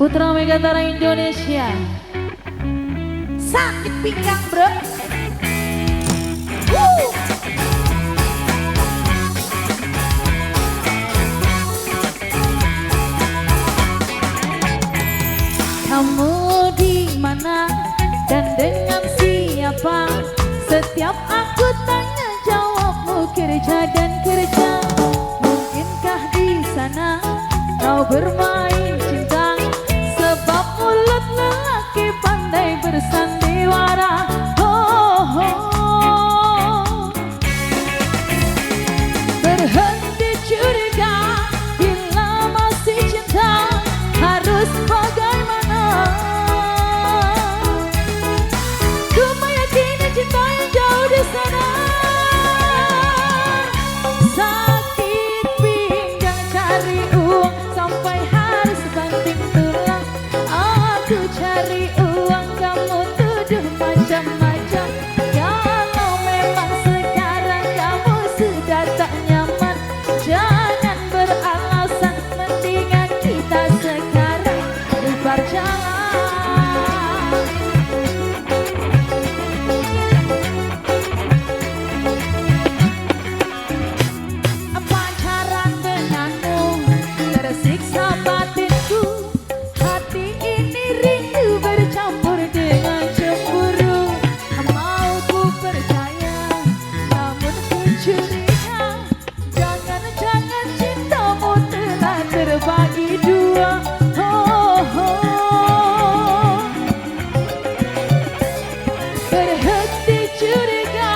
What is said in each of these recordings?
Putra Megatara Indonesia. Sakit pinggang bro. Kamu di mana dan dengan siapa? Setiap aku tanya jawabmu kerja dan kerja. Mungkinkah di sana kau bermain cinta? Sebab mulut lelaki pandai bersandiwara. Oh, oh. Berhenti curiga bila masih cinta. Harus bagaimana? Ku meyakini cinta yang jauh di sana. Sakit pinggang cari uang sampai harus banting tulang. Aku cari uang, kamu tuduh macam-macam. Kalau memang sekarang kamu sudah tak nyaman, jangan beralasan, mendingan kita sekarang bubar jalan. Pacaran denganmu tersiksa batinku. Hati ini rindu bercampur dengan cemburu. Mau ku percaya namun ku curiga. Jangan-jangan cintamu telah terbagi dua. Oh, oh. Berhenti curiga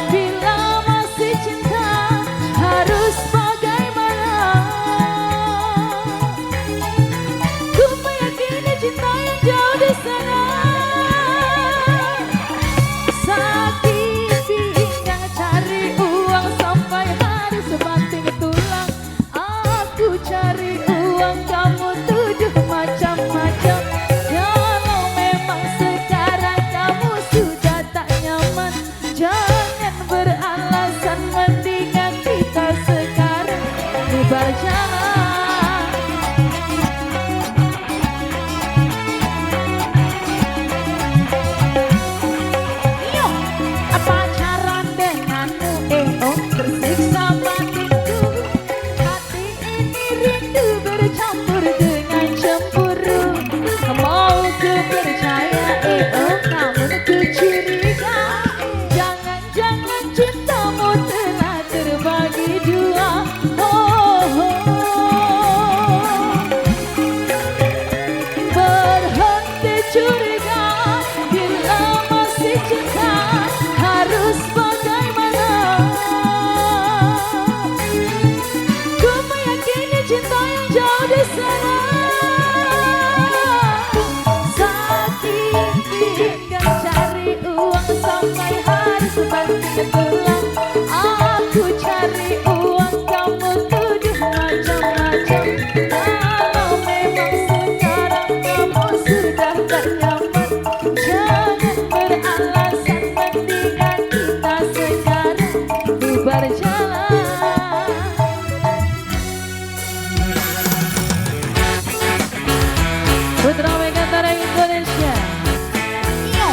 bila masih cinta. Harus bagaimana? Ku meyakini cinta yang jauh di sana. Sakit pinggang cari uang sampai harus banting tulang. Aku cari uang, kamu tuduh macam-macam. Kalau memang sekarang kamu sudah tak nyaman, jangan beralasan, mendingan kita sekarang bubar jalan. Yo, pacaran denganmu, oh tersiksa batinku. Hati ini rindu bercampur dengan cemburu. Mau ku percaya, oh namun ku curiga. Jangan-jangan cintamu telah terbagi dua. Oh, oh. Berhenti curiga bila masih cinta. Harus bagaimana? Ku meyakini cinta yang jauh di sana. Sakit pinggang cari uang sampai harus banting tulang. Aku cari uang, kamu tuduh macam-macam. Kalau memang sekarang kamu sudah tak nyaman, jangan beralasan, mendingan kita sekarang bubar jalan. Putra Megatara Indonesia. Yo.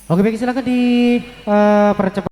Oke, baik, silakan di percepat.